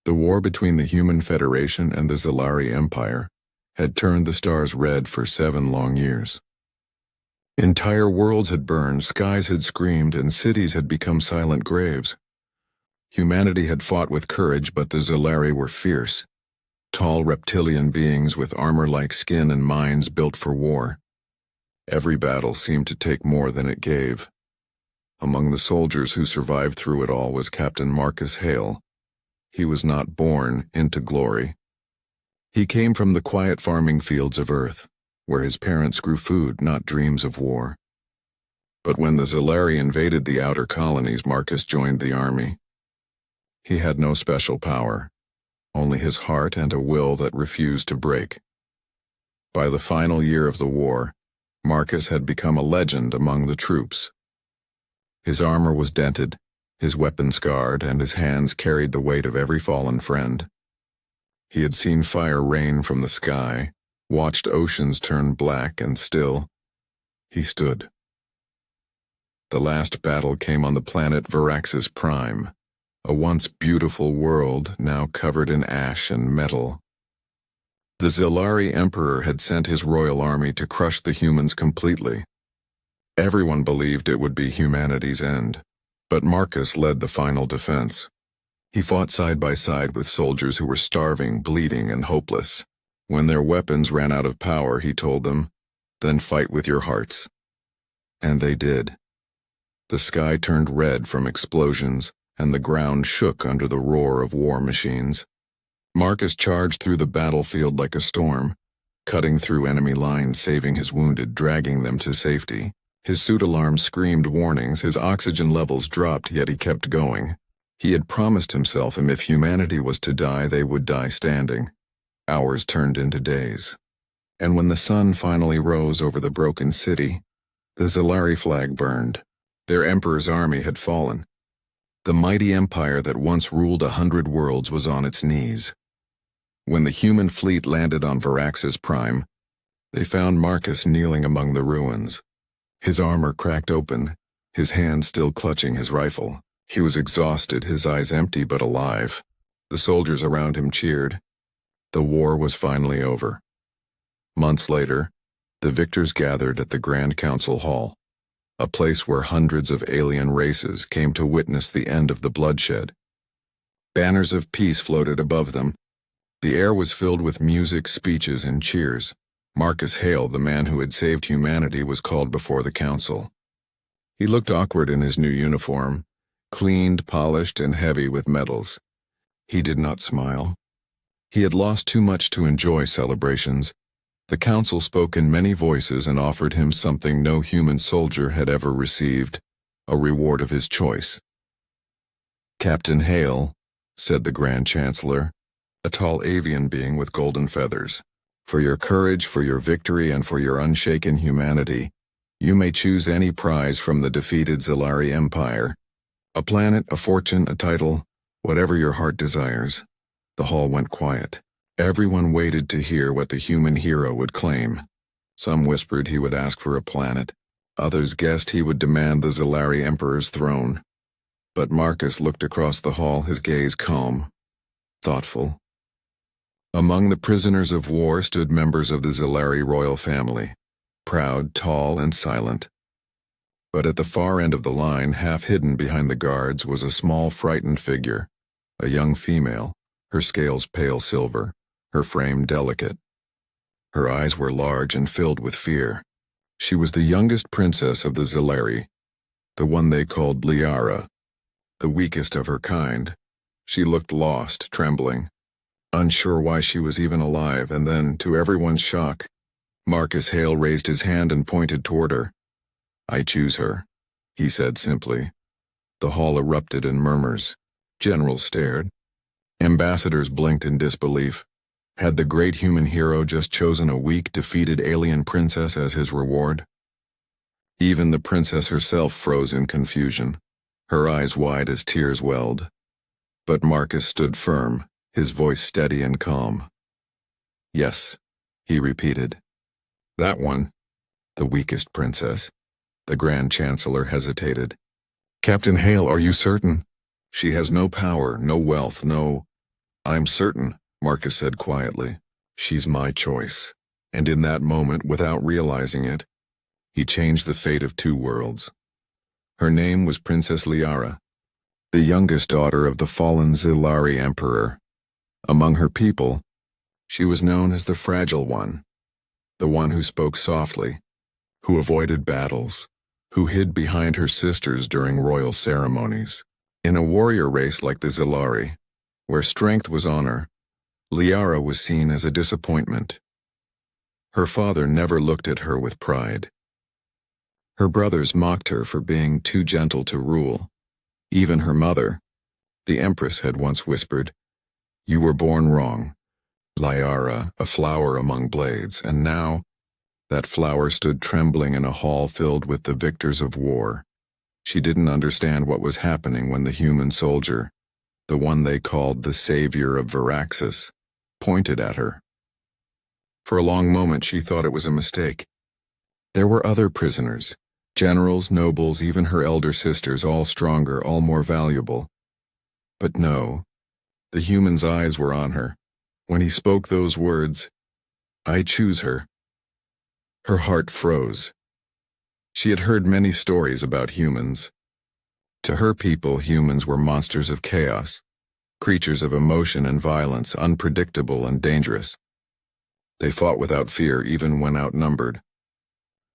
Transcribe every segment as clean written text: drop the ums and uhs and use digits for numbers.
The war between the Human Federation and the Zalari Empire had turned the stars red for 7 long years. Entire worlds had burned, skies had screamed, and cities had become silent graves. Humanity had fought with courage, but the Zalari were fierce. Tall reptilian beings with armor-like skin and minds built for war. Every battle seemed to take more than it gave. Among the soldiers who survived through it all was Captain Marcus Hale. He was not born into glory. He came from the quiet farming fields of Earth, where his parents grew food, not dreams of war. But when the Zalari invaded the outer colonies, Marcus joined the army. He had no special power, only his heart and a will that refused to break. By the final year of the war, Marcus had become a legend among the troops. His armor was dented, his weapon scarred, and his hands carried the weight of every fallen friend. He had seen fire rain from the sky, watched oceans turn black, and still, he stood. The last battle came on the planet Varaxis Prime, a once beautiful world now covered in ash and metal. The Zalari Emperor had sent his royal army to crush the humans completely. Everyone believed it would be humanity's end, but Marcus led the final defense. He fought side by side with soldiers who were starving, bleeding, and hopeless. When their weapons ran out of power, he told them, "Then fight with your hearts." And they did. The sky turned red from explosions, and the ground shook under the roar of war machines. Marcus charged through the battlefield like a storm, cutting through enemy lines, saving his wounded, dragging them to safety. His suit alarms screamed warnings, his oxygen levels dropped, yet he kept going. He had promised himself if humanity was to die, they would die standing. Hours turned into days. And when the sun finally rose over the broken city, the Zalari flag burned. Their emperor's army had fallen. The mighty empire that once ruled 100 worlds was on its knees. When the human fleet landed on Varaxis Prime, they found Marcus kneeling among the ruins. His armor cracked open, his hand still clutching his rifle. He was exhausted, his eyes empty but alive. The soldiers around him cheered. The war was finally over. Months later, the victors gathered at the Grand Council Hall, a place where hundreds of alien races came to witness the end of the bloodshed. Banners of peace floated above them. The air was filled with music, speeches, and cheers. Marcus Hale, the man who had saved humanity, was called before the council. He looked awkward in his new uniform, cleaned, polished, and heavy with medals. He did not smile. He had lost too much to enjoy celebrations. The council spoke in many voices and offered him something no human soldier had ever received, a reward of his choice. "Captain Hale," said the Grand Chancellor, a tall avian being with golden feathers, "for your courage, for your victory, and for your unshaken humanity, you may choose any prize from the defeated Zalari Empire. A planet, a fortune, a title, whatever your heart desires." The hall went quiet. Everyone waited to hear what the human hero would claim. Some whispered he would ask for a planet. Others guessed he would demand the Zalari Emperor's throne. But Marcus looked across the hall, his gaze calm, thoughtful. Among the prisoners of war stood members of the Zalari royal family, proud, tall, and silent. But at the far end of the line, half hidden behind the guards, was a small, frightened figure, a young female, her scales pale silver, her frame delicate. Her eyes were large and filled with fear. She was the youngest princess of the Zalari, the one they called Liara, the weakest of her kind. She looked lost, trembling, unsure why she was even alive, and then, to everyone's shock, Marcus Hale raised his hand and pointed toward her. "I choose her," he said simply. The hall erupted in murmurs. Generals stared. Ambassadors blinked in disbelief. Had the great human hero just chosen a weak, defeated alien princess as his reward? Even the princess herself froze in confusion, her eyes wide as tears welled. But Marcus stood firm, his voice steady and calm. "Yes," he repeated. "That one, the weakest princess." The Grand Chancellor hesitated. "Captain Hale, are you certain? She has no power, no wealth, no—" I'm certain, Marcus said quietly. She's my choice. And in that moment, without realizing it, he changed the fate of two worlds. Her name was Princess Liara, the youngest daughter of the fallen Zilari Emperor. Among her people, she was known as the Fragile One, the one who spoke softly, who avoided battles, who hid behind her sisters during royal ceremonies. In a warrior race like the Zilari, where strength was honor, Liara was seen as a disappointment. Her father never looked at her with pride. Her brothers mocked her for being too gentle to rule. Even her mother, the Empress, had once whispered, "You were born wrong, Liara, a flower among blades," and now that flower stood trembling in a hall filled with the victors of war. She didn't understand what was happening when the human soldier, the one they called the savior of Varaxis, pointed at her. For a long moment she thought it was a mistake. There were other prisoners, generals, nobles, even her elder sisters, all stronger, all more valuable. But no, the human's eyes were on her. When he spoke those words, "I choose her," her heart froze. She had heard many stories about humans. To her people, humans were monsters of chaos, creatures of emotion and violence, unpredictable and dangerous. They fought without fear even when outnumbered.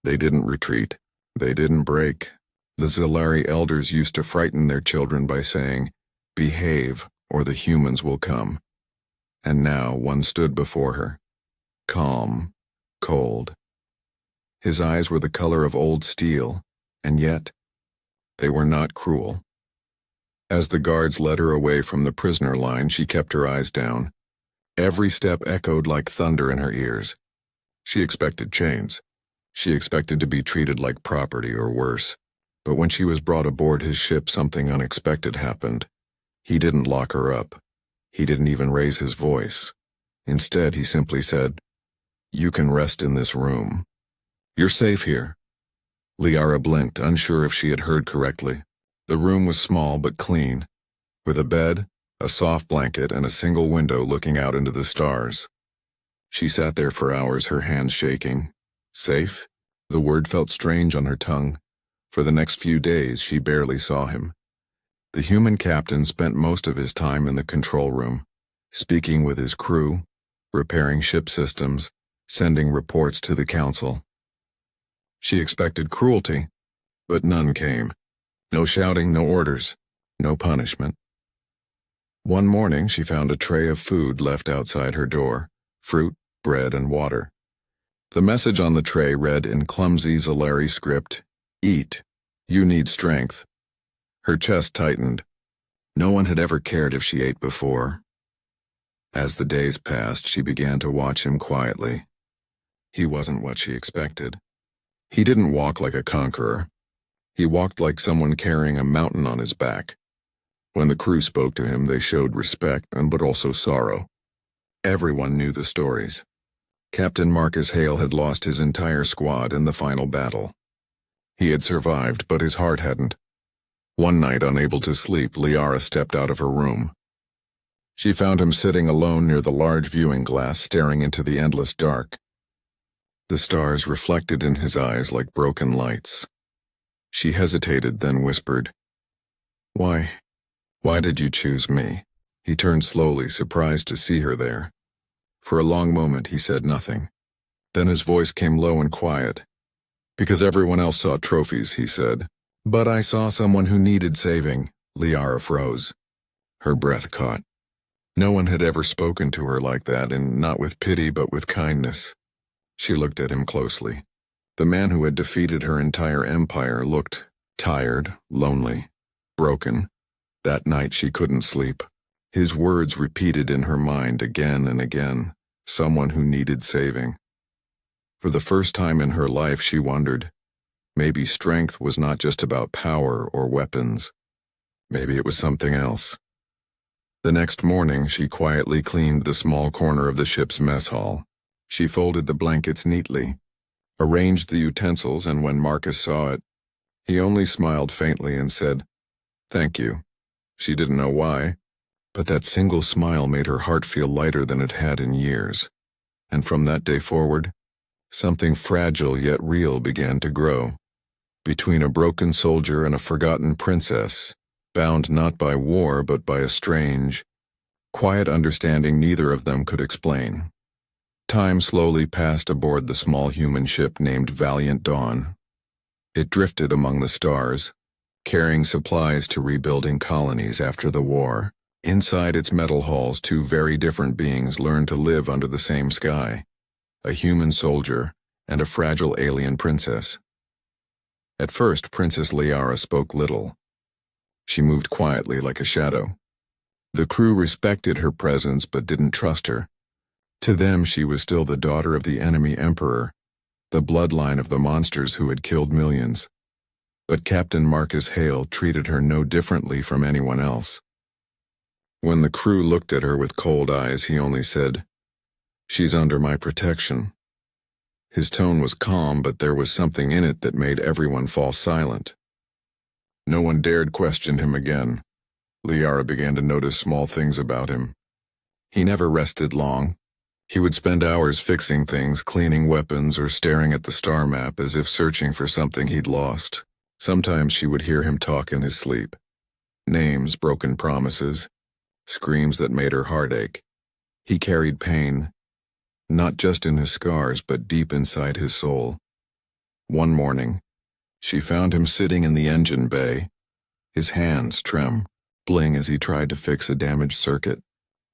They didn't retreat. They didn't break. The Zilari elders used to frighten their children by saying, "Behave, or the humans will come." And now one stood before her, calm, cold. His eyes were the color of old steel, and yet they were not cruel. As the guards led her away from the prisoner line, she kept her eyes down. Every step echoed like thunder in her ears. She expected chains. She expected to be treated like property or worse. But when she was brought aboard his ship, something unexpected happened. He didn't lock her up. He didn't even raise his voice. Instead, he simply said, "You can rest in this room. You're safe here." Liara blinked, unsure if she had heard correctly. The room was small but clean, with a bed, a soft blanket, and a single window looking out into the stars. She sat there for hours, her hands shaking. Safe? The word felt strange on her tongue. For the next few days, she barely saw him. The human captain spent most of his time in the control room, speaking with his crew, repairing ship systems, sending reports to the council. She expected cruelty, but none came. No shouting, no orders, no punishment. One morning, she found a tray of food left outside her door, fruit, bread, and water. The message on the tray read in clumsy Zilari script, "Eat. You need strength." Her chest tightened. No one had ever cared if she ate before. As the days passed, she began to watch him quietly. He wasn't what she expected. He didn't walk like a conqueror. He walked like someone carrying a mountain on his back. When the crew spoke to him, they showed respect but also sorrow. Everyone knew the stories. Captain Marcus Hale had lost his entire squad in the final battle. He had survived, but his heart hadn't. One night, unable to sleep, Liara stepped out of her room. She found him sitting alone near the large viewing glass, staring into the endless dark. The stars reflected in his eyes like broken lights. She hesitated, then whispered, Why did you choose me?" He turned slowly, surprised to see her there. For a long moment he said nothing. Then his voice came low and quiet. "Because everyone else saw trophies," he said. "But I saw someone who needed saving." Liara froze. Her breath caught. No one had ever spoken to her like that, and not with pity but with kindness. She looked at him closely. The man who had defeated her entire empire looked tired, lonely, broken. That night she couldn't sleep. His words repeated in her mind again and again, someone who needed saving. For the first time in her life she wondered, maybe strength was not just about power or weapons. Maybe it was something else. The next morning she quietly cleaned the small corner of the ship's mess hall. She folded the blankets neatly, arranged the utensils, and when Marcus saw it, he only smiled faintly and said, "Thank you." She didn't know why, But that single smile made her heart feel lighter than it had in years. And from that day forward, something fragile yet real began to grow. Between a broken soldier and a forgotten princess, bound not by war but by a strange, quiet understanding neither of them could explain. Time slowly passed aboard the small human ship named Valiant Dawn. It drifted among the stars, carrying supplies to rebuilding colonies after the war. Inside its metal halls, two very different beings learned to live under the same sky, a human soldier and a fragile alien princess. At first, Princess Liara spoke little. She moved quietly like a shadow. The crew respected her presence but didn't trust her. To them, she was still the daughter of the enemy emperor, the bloodline of the monsters who had killed millions. But Captain Marcus Hale treated her no differently from anyone else. When the crew looked at her with cold eyes, he only said, "She's under my protection." His tone was calm, but there was something in it that made everyone fall silent. No one dared question him again. Liara began to notice small things about him. He never rested long. He would spend hours fixing things, cleaning weapons, or staring at the star map as if searching for something he'd lost. Sometimes she would hear him talk in his sleep. Names, broken promises, screams that made her heart ache. He carried pain, not just in his scars, but deep inside his soul. One morning, she found him sitting in the engine bay, his hands trembling as he tried to fix a damaged circuit.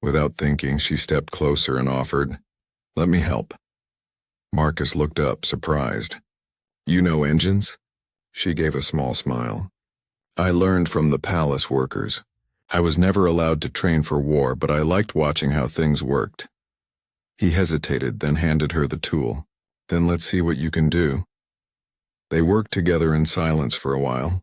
Without thinking, she stepped closer and offered, "Let me help." Marcus looked up, surprised. "You know engines?" She gave a small smile. "I learned from the palace workers. I was never allowed to train for war, but I liked watching how things worked." He hesitated, then handed her the tool. "Then let's see what you can do." They worked together in silence for a while.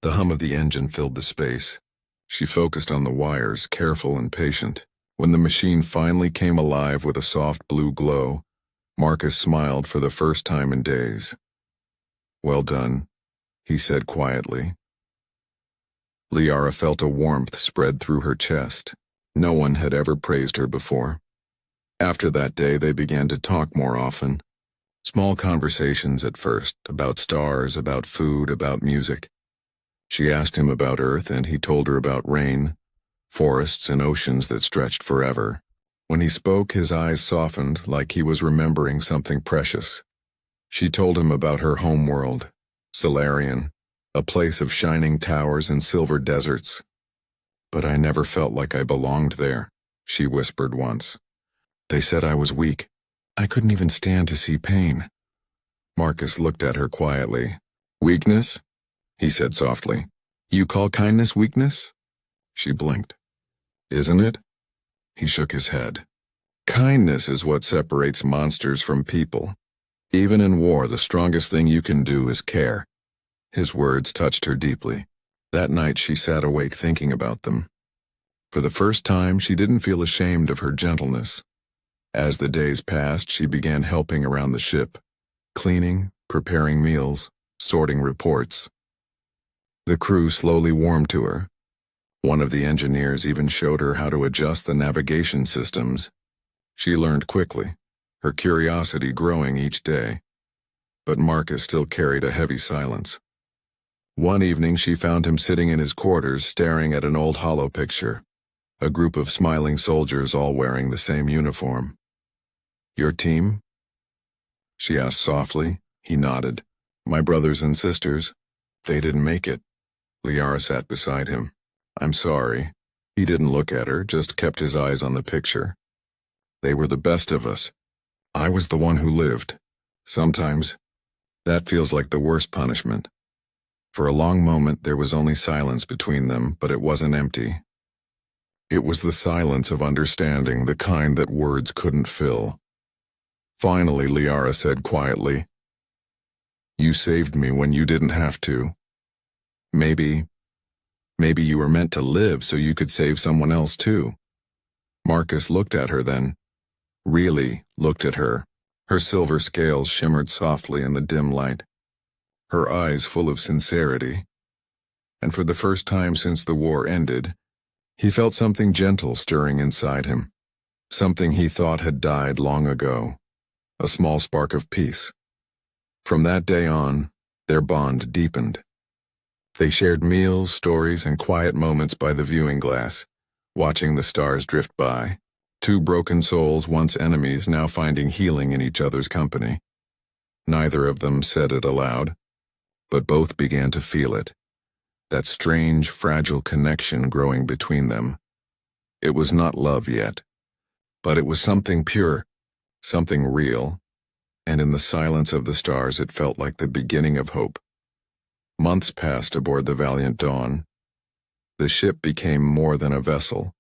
The hum of the engine filled the space. She focused on the wires, careful and patient. When the machine finally came alive with a soft blue glow, Marcus smiled for the first time in days. "Well done," he said quietly. Liara felt a warmth spread through her chest. No one had ever praised her before. After that day, they began to talk more often. Small conversations at first, about stars, about food, about music. She asked him about Earth, and he told her about rain, forests, and oceans that stretched forever. When he spoke, his eyes softened like he was remembering something precious. She told him about her home world, Solarian, a place of shining towers and silver deserts. "But I never felt like I belonged there," she whispered once. "They said I was weak. I couldn't even stand to see pain." Marcus looked at her quietly. "Weakness?" he said softly. "You call kindness weakness?" She blinked. "Isn't it?" He shook his head. "Kindness is what separates monsters from people. Even in war, the strongest thing you can do is care." His words touched her deeply. That night she sat awake thinking about them. For the first time, she didn't feel ashamed of her gentleness. As the days passed, she began helping around the ship, cleaning, preparing meals, sorting reports. The crew slowly warmed to her. One of the engineers even showed her how to adjust the navigation systems. She learned quickly, her curiosity growing each day. But Marcus still carried a heavy silence. One evening she found him sitting in his quarters staring at an old holo picture, a group of smiling soldiers all wearing the same uniform. "Your team?" she asked softly. He nodded. "My brothers and sisters. They didn't make it." Liara sat beside him. "I'm sorry." He didn't look at her, just kept his eyes on the picture. "They were the best of us. I was the one who lived. Sometimes, that feels like the worst punishment." For a long moment there was only silence between them, but it wasn't empty. It was the silence of understanding, the kind that words couldn't fill. Finally, Liara said quietly, "You saved me when you didn't have to. Maybe you were meant to live so you could save someone else too." Marcus looked at her then. Really looked at her. Her silver scales shimmered softly in the dim light. Her eyes full of sincerity. And for the first time since the war ended, He felt something gentle stirring inside him, something he thought had died long ago, a small spark of peace. From that day on, their bond deepened. They shared meals, stories, and quiet moments by the viewing glass, watching the stars drift by, two broken souls once enemies now finding healing in each other's company. Neither of them said it aloud, but both began to feel it, that strange, fragile connection growing between them. It was not love yet, but it was something pure, something real, and in the silence of the stars it felt like the beginning of hope. Months passed aboard the Valiant Dawn. The ship became more than a vessel.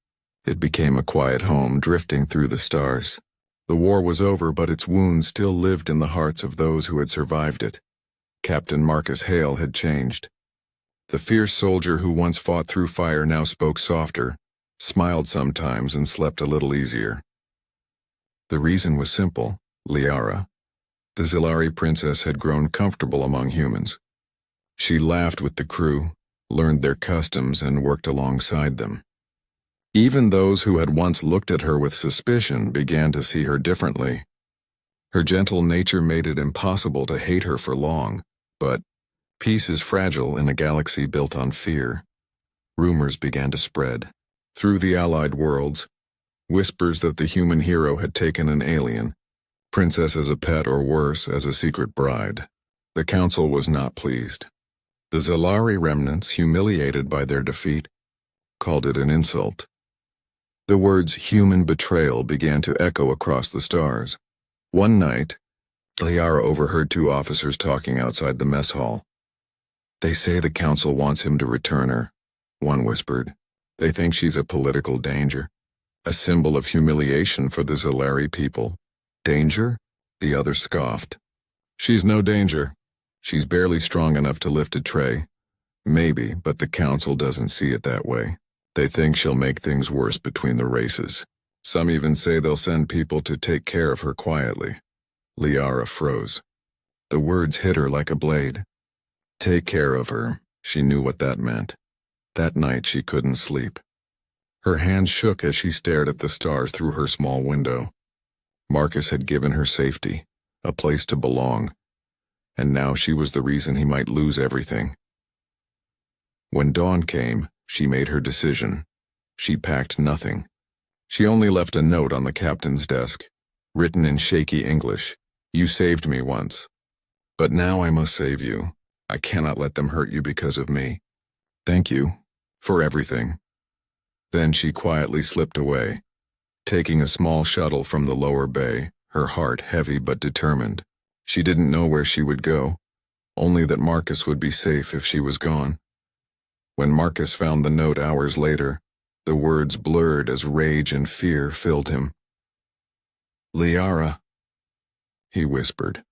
It became a quiet home drifting through the stars. The war was over, but its wounds still lived in the hearts of those who had survived it. Captain Marcus Hale had changed. The fierce soldier who once fought through fire now spoke softer, smiled sometimes, and slept a little easier. The reason was simple: Liara, the Zilari princess, had grown comfortable among humans. She laughed with the crew, learned their customs, and worked alongside them. Even those who had once looked at her with suspicion began to see her differently. Her gentle nature made it impossible to hate her for long, but peace is fragile in a galaxy built on fear. Rumors began to spread. Through the allied worlds, whispers that the human hero had taken an alien, princess as a pet or worse, as a secret bride. The council was not pleased. The Zilari remnants, humiliated by their defeat, called it an insult. The words human betrayal began to echo across the stars. One night, Liara overheard two officers talking outside the mess hall. "They say the council wants him to return her," one whispered. "They think she's a political danger, a symbol of humiliation for the Zilari people." "Danger?" the other scoffed. "She's no danger. She's barely strong enough to lift a tray. Maybe, but the council doesn't see it that way. They think she'll make things worse between the races. Some even say they'll send people to take care of her quietly." Liara froze. The words hit her like a blade. Take care of her. She knew what that meant. That night she couldn't sleep. Her hands shook as she stared at the stars through her small window. Marcus had given her safety, a place to belong, and now she was the reason he might lose everything. When dawn came, she made her decision. She packed nothing. She only left a note on the captain's desk, written in shaky English. "You saved me once, but now I must save you. I cannot let them hurt you because of me. Thank you for everything." Then she quietly slipped away, taking a small shuttle from the lower bay, her heart heavy but determined. She didn't know where she would go, only that Marcus would be safe if she was gone. When Marcus found the note hours later, the words blurred as rage and fear filled him. "Liara," he whispered,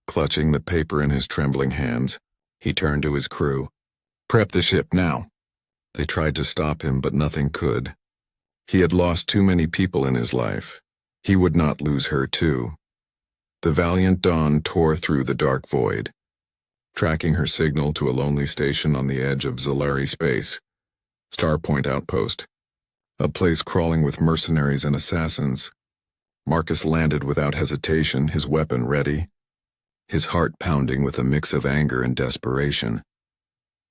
clutching the paper in his trembling hands. He turned to his crew. "Prep the ship now." They tried to stop him, but nothing could. He had lost too many people in his life. He would not lose her too. The Valiant Dawn tore through the dark void, tracking her signal to a lonely station on the edge of Zilari space. Starpoint Outpost, a place crawling with mercenaries and assassins. Marcus landed without hesitation, his weapon ready, his heart pounding with a mix of anger and desperation.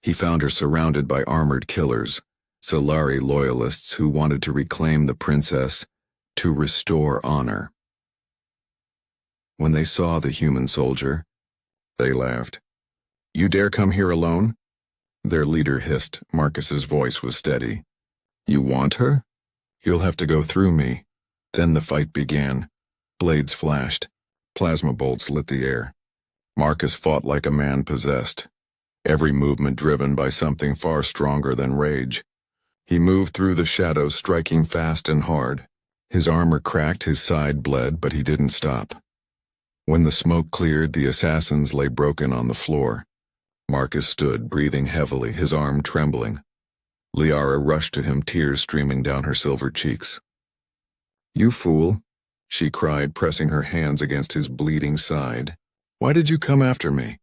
He found her surrounded by armored killers, Zilari loyalists who wanted to reclaim the princess, to restore honor. When they saw the human soldier, they laughed. "You dare come here alone?" Their leader hissed. Marcus's voice was steady. "You want her? You'll have to go through me." Then the fight began. Blades flashed. Plasma bolts lit the air. Marcus fought like a man possessed, every movement driven by something far stronger than rage. He moved through the shadows, striking fast and hard. His armor cracked, his side bled, but he didn't stop. When the smoke cleared, the assassins lay broken on the floor. Marcus stood, breathing heavily, his arm trembling. Liara rushed to him, tears streaming down her silver cheeks. "You fool," she cried, pressing her hands against his bleeding side. "Why did you come after me?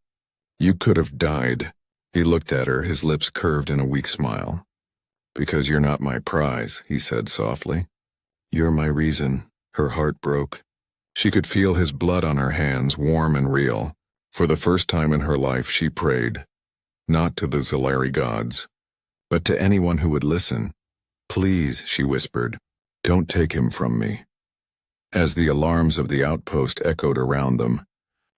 You could have died." He looked at her, his lips curved in a weak smile. Because you're not my prize, he said softly. You're my reason. Her heart broke. She could feel his blood on her hands, warm and real. For the first time in her life she prayed, not to the Zalari gods, but to anyone who would listen. Please, she whispered, don't take him from me. As the alarms of the outpost echoed around them,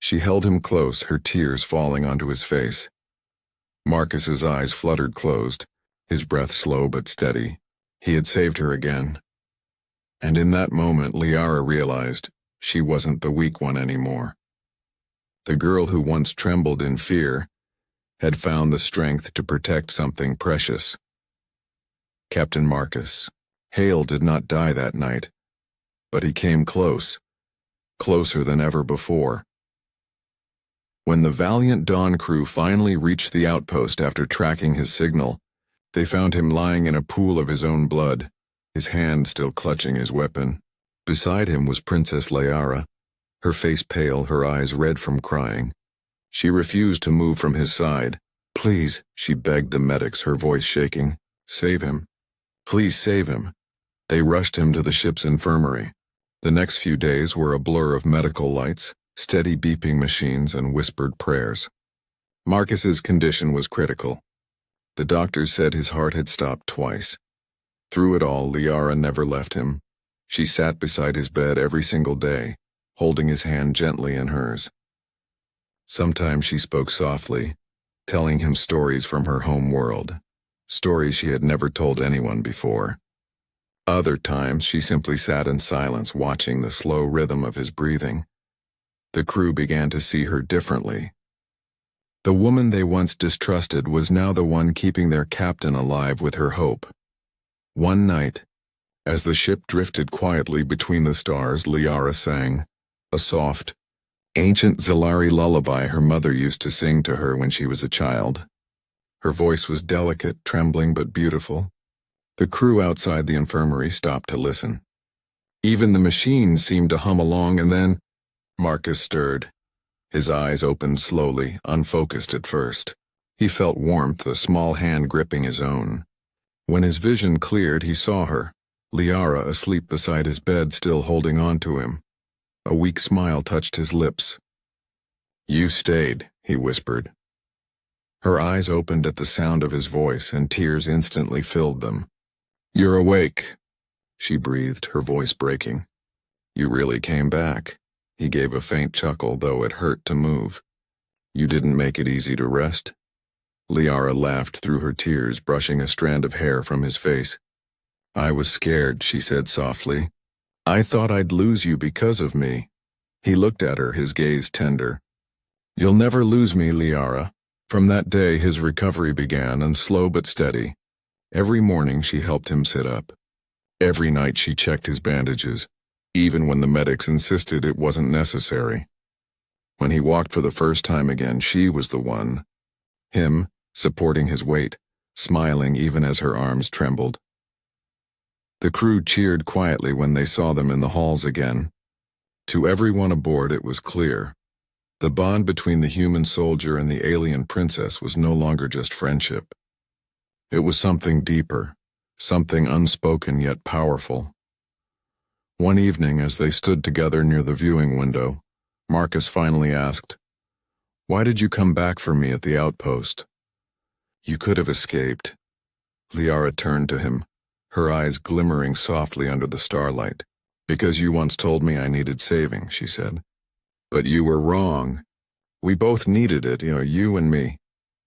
she held him close, her tears falling onto his face. Marcus's eyes fluttered closed, his breath slow but steady. He had saved her again. And in that moment, Liara realized she wasn't the weak one anymore. The girl who once trembled in fear had found the strength to protect something precious. Captain Marcus. Hale did not die that night, but he came close, closer than ever before. When the valiant Dawn crew finally reached the outpost after tracking his signal, they found him lying in a pool of his own blood, his hand still clutching his weapon. Beside him was Princess Liara, her face pale, her eyes red from crying. She refused to move from his side. Please, she begged the medics, her voice shaking. Save him. Please save him. They rushed him to the ship's infirmary. The next few days were a blur of medical lights, steady beeping machines, and whispered prayers. Marcus's condition was critical. The doctors said his heart had stopped twice. Through it all, Liara never left him. She sat beside his bed every single day, holding his hand gently in hers. Sometimes she spoke softly, telling him stories from her home world, stories she had never told anyone before. Other times she simply sat in silence, watching the slow rhythm of his breathing. The crew began to see her differently. The woman they once distrusted was now the one keeping their captain alive with her hope. One night, as the ship drifted quietly between the stars, Liara sang, a soft, ancient Zalari lullaby her mother used to sing to her when she was a child. Her voice was delicate, trembling but beautiful. The crew outside the infirmary stopped to listen. Even the machines seemed to hum along, and then Marcus stirred. His eyes opened slowly, unfocused at first. He felt warmth, a small hand gripping his own. When his vision cleared, he saw her, Liara, asleep beside his bed, still holding on to him. A weak smile touched his lips. You stayed, he whispered. Her eyes opened at the sound of his voice, and tears instantly filled them. You're awake, she breathed, her voice breaking. You really came back. He gave a faint chuckle, though it hurt to move. You didn't make it easy to rest? Liara laughed through her tears, brushing a strand of hair from his face. I was scared, she said softly. I thought I'd lose you because of me. He looked at her, his gaze tender. You'll never lose me, Liara. From that day his recovery began, and slow but steady. Every morning she helped him sit up. Every night she checked his bandages, even when the medics insisted it wasn't necessary. When he walked for the first time again, she was the one. Him, supporting his weight, smiling even as her arms trembled. The crew cheered quietly when they saw them in the halls again. To everyone aboard it was clear. The bond between the human soldier and the alien princess was no longer just friendship. It was something deeper, something unspoken yet powerful. One evening, as they stood together near the viewing window, Marcus finally asked, Why did you come back for me at the outpost? You could have escaped. Liara turned to him, her eyes glimmering softly under the starlight. Because you once told me I needed saving, she said. But you were wrong. We both needed it, you and me.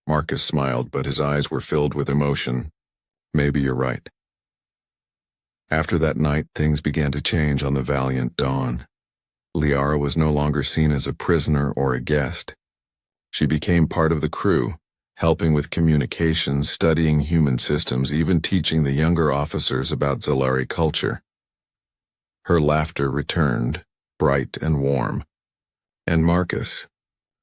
Marcus smiled, but his eyes were filled with emotion. Maybe you're right. After that night, things began to change on the valiant Dawn. Liara was no longer seen as a prisoner or a guest. She became part of the crew, helping with communications, studying human systems, even teaching the younger officers about Zalari culture. Her laughter returned, bright and warm. And Marcus,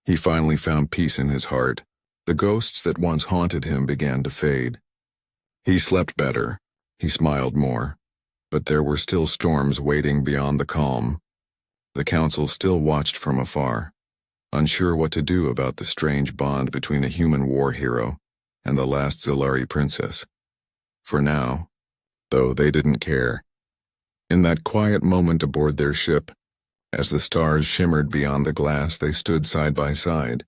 he finally found peace in his heart. The ghosts that once haunted him began to fade. He slept better, he smiled more, but there were still storms waiting beyond the calm. The council still watched from afar, unsure what to do about the strange bond between a human war hero and the last Zalari princess. For now, though they didn't care. In that quiet moment aboard their ship, as the stars shimmered beyond the glass, they stood side by side,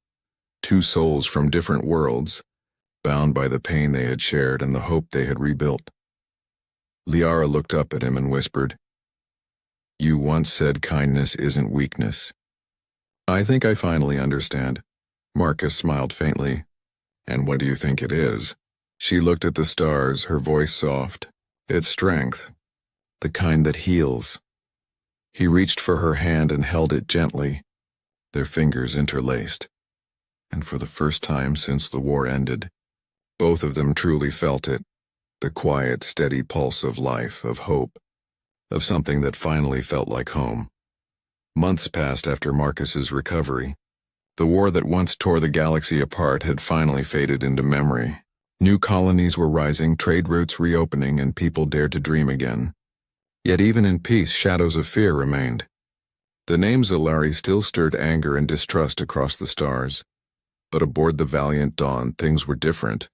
two souls from different worlds, bound by the pain they had shared and the hope they had rebuilt. Liara looked up at him and whispered, "You once said kindness isn't weakness." "I think I finally understand." Marcus smiled faintly. "And what do you think it is?" She looked at the stars, her voice soft. "It's strength, the kind that heals." He reached for her hand and held it gently, their fingers interlaced. And for the first time since the war ended, both of them truly felt it, the quiet, steady pulse of life, of hope, of something that finally felt like home. Months passed after Marcus's recovery. The war that once tore the galaxy apart had finally faded into memory. New colonies were rising, trade routes reopening, and people dared to dream again. Yet even in peace, shadows of fear remained. The name Zalari still stirred anger and distrust across the stars. But aboard the Valiant Dawn, things were different.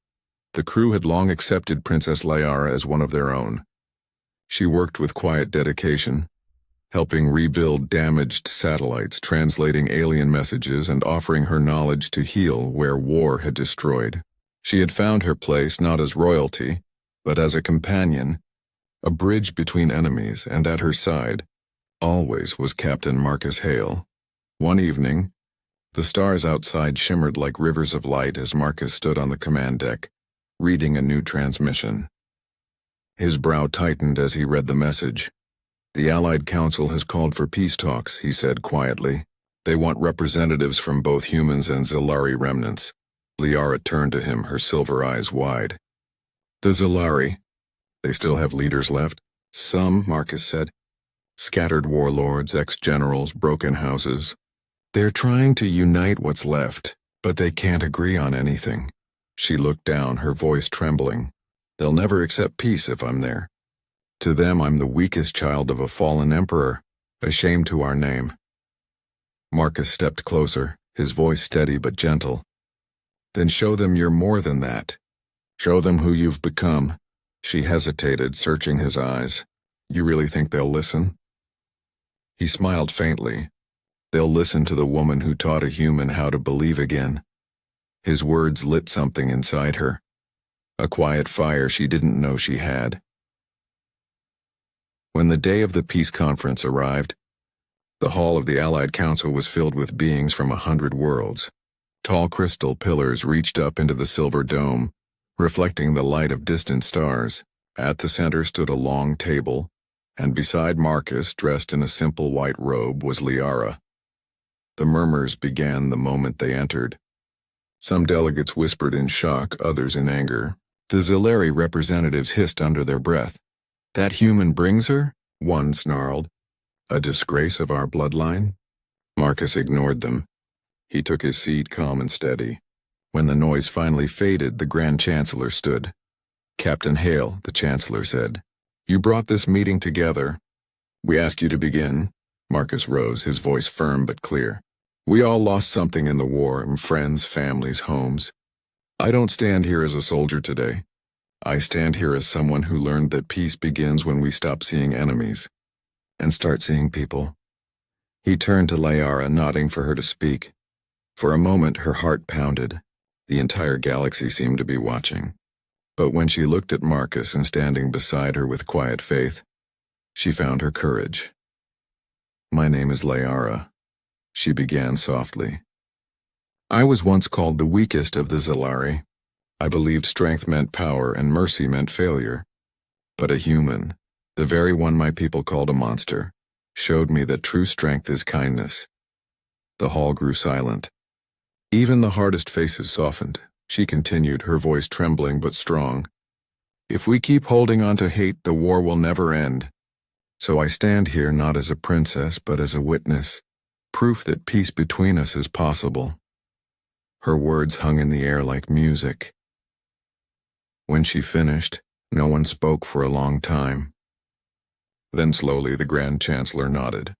The crew had long accepted Princess Liara as one of their own. She worked with quiet dedication, helping rebuild damaged satellites, translating alien messages, and offering her knowledge to heal where war had destroyed. She had found her place not as royalty, but as a companion, a bridge between enemies, and at her side, always, was Captain Marcus Hale. One evening, the stars outside shimmered like rivers of light as Marcus stood on the command deck, reading a new transmission. His brow tightened as he read the message. "The Allied Council has called for peace talks," he said quietly. "They want representatives from both humans and Zalari remnants." Liara turned to him, her silver eyes wide. "The Zalari? They still have leaders left?" "Some," Marcus said. "Scattered warlords, ex-generals, broken houses. They're trying to unite what's left, but they can't agree on anything." She looked down, her voice trembling. "They'll never accept peace if I'm there. To them, I'm the weakest child of a fallen emperor, a shame to our name." Marcus stepped closer, his voice steady but gentle. "Then show them you're more than that. Show them who you've become." She hesitated, searching his eyes. "You really think they'll listen?" He smiled faintly. "They'll listen to the woman who taught a human how to believe again." His words lit something inside her, a quiet fire she didn't know she had. When the day of the peace conference arrived, the hall of the Allied Council was filled with beings from 100 worlds. Tall crystal pillars reached up into the silver dome, reflecting the light of distant stars. At the center stood a long table, and beside Marcus, dressed in a simple white robe, was Liara. The murmurs began the moment they entered. Some delegates whispered in shock, others in anger. The Zalari representatives hissed under their breath. "That human brings her?" one snarled. "A disgrace of our bloodline?" Marcus ignored them. He took his seat, calm and steady. When the noise finally faded, the Grand Chancellor stood. "Captain Hale," the Chancellor said, "you brought this meeting together. We ask you to begin." Marcus rose, his voice firm but clear. "We all lost something in the war, friends, families, homes. I don't stand here as a soldier today. I stand here as someone who learned that peace begins when we stop seeing enemies and start seeing people." He turned to Liara, nodding for her to speak. For a moment, her heart pounded. The entire galaxy seemed to be watching. But when she looked at Marcus and standing beside her with quiet faith, she found her courage. "My name is Liara," she began softly. "I was once called the weakest of the Zalari. I believed strength meant power and mercy meant failure. But a human, the very one my people called a monster, showed me that true strength is kindness." The hall grew silent. Even the hardest faces softened. She continued, her voice trembling but strong. "If we keep holding on to hate, the war will never end. So I stand here not as a princess, but as a witness, proof that peace between us is possible." Her words hung in the air like music. When she finished, no one spoke for a long time. Then slowly the Grand Chancellor nodded.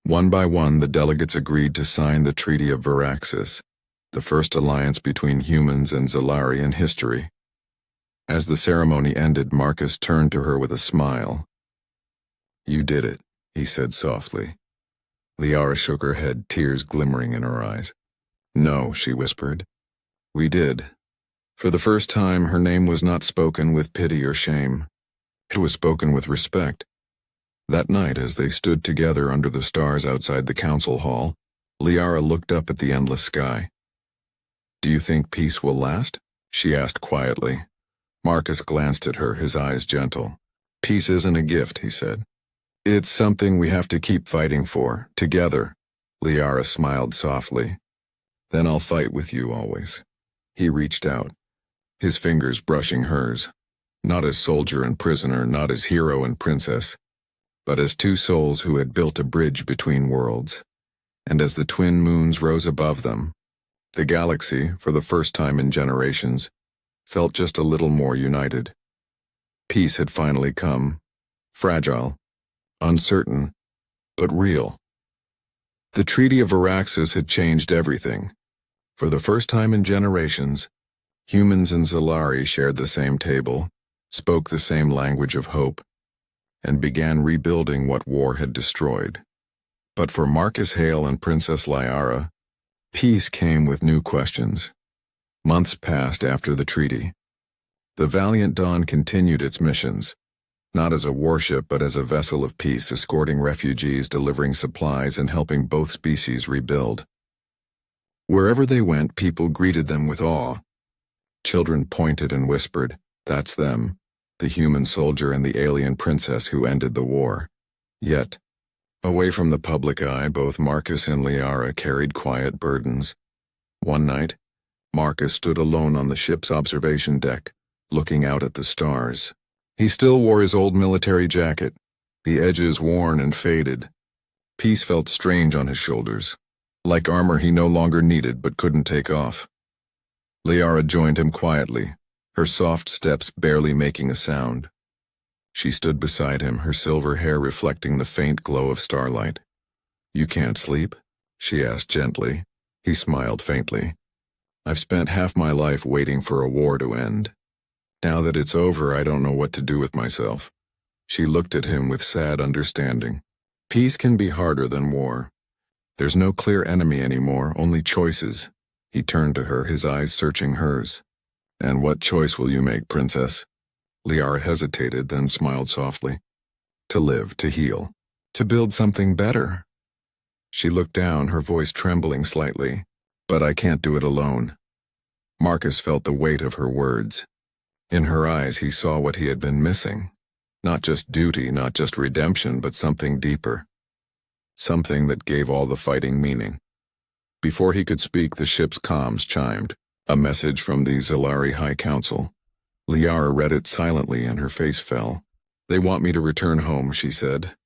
One by one, the delegates agreed to sign the Treaty of Varaxis, the first alliance between humans and Zalari in history. As the ceremony ended, Marcus turned to her with a smile. "You did it," he said softly. Liara shook her head, tears glimmering in her eyes. "No," she whispered. "We did." For the first time, her name was not spoken with pity or shame. It was spoken with respect. That night, as they stood together under the stars outside the council hall, Liara looked up at the endless sky. "Do you think peace will last?" she asked quietly. Marcus glanced at her, his eyes gentle. "Peace isn't a gift," he said. "It's something we have to keep fighting for, together." Liara smiled softly. "Then I'll fight with you always." He reached out, his fingers brushing hers, not as soldier and prisoner, not as hero and princess, but as two souls who had built a bridge between worlds. And as the twin moons rose above them, the galaxy, for the first time in generations, felt just a little more united. Peace had finally come, fragile, uncertain, but real. The Treaty of Varaxis had changed everything. For the first time in generations, humans and Zalari shared the same table, spoke the same language of hope, and began rebuilding what war had destroyed. But for Marcus Hale and Princess Liara, peace came with new questions. Months passed after the treaty. The Valiant Dawn continued its missions, not as a warship but as a vessel of peace, escorting refugees, delivering supplies, and helping both species rebuild. Wherever they went, people greeted them with awe. Children pointed and whispered, "That's them, the human soldier and the alien princess who ended the war." Yet, away from the public eye, both Marcus and Liara carried quiet burdens. One night, Marcus stood alone on the ship's observation deck, looking out at the stars. He still wore his old military jacket, the edges worn and faded. Peace felt strange on his shoulders, like armor he no longer needed but couldn't take off. Liara joined him quietly, her soft steps barely making a sound. She stood beside him, her silver hair reflecting the faint glow of starlight. "You can't sleep?" she asked gently. He smiled faintly. "I've spent half my life waiting for a war to end. Now that it's over, I don't know what to do with myself." She looked at him with sad understanding. Peace can be harder than war. There's no clear enemy anymore, only choices. He turned to her, his eyes searching hers. "And what choice will you make, princess?" Liara hesitated, then smiled softly. "To live, to heal, to build something better." She looked down, her voice trembling slightly. "But I can't do it alone." Marcus felt the weight of her words. In her eyes he saw what he had been missing. Not just duty, not just redemption, but something deeper. Something that gave all the fighting meaning. Before he could speak, the ship's comms chimed. A message from the Zalari High Council. Liara read it silently and her face fell. "They want me to return home," she said.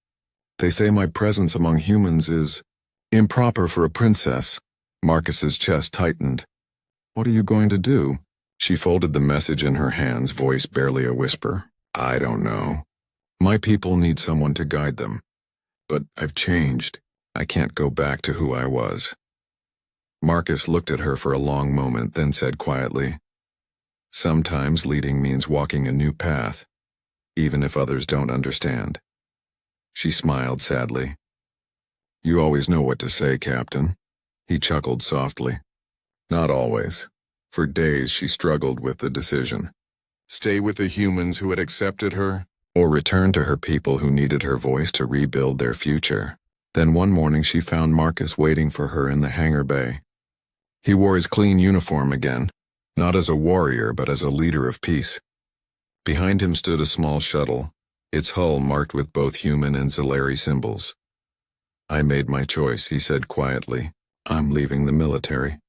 "They say my presence among humans is improper for a princess." Marcus's chest tightened. "What are you going to do?" She folded the message in her hands, voice barely a whisper. "I don't know. My people need someone to guide them. But I've changed. I can't go back to who I was." Marcus looked at her for a long moment, then said quietly, "Sometimes leading means walking a new path, even if others don't understand." She smiled sadly. "You always know what to say, Captain." He chuckled softly. "Not always." For days she struggled with the decision. Stay with the humans who had accepted her, or return to her people who needed her voice to rebuild their future. Then one morning she found Marcus waiting for her in the hangar bay. He wore his clean uniform again, not as a warrior but as a leader of peace. Behind him stood a small shuttle, its hull marked with both human and Zalari symbols. "I made my choice," he said quietly. "I'm leaving the military.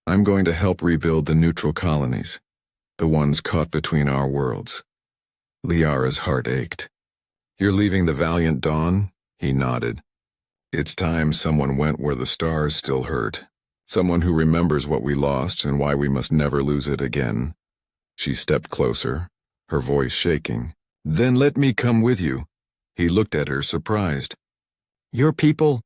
I'm going to help rebuild the neutral colonies, the ones caught between our worlds." Liara's heart ached. "You're leaving the Valiant Dawn?" He nodded. "It's time someone went where the stars still hurt. Someone who remembers what we lost and why we must never lose it again." She stepped closer, her voice shaking. "Then let me come with you." He looked at her, surprised. "Your people?"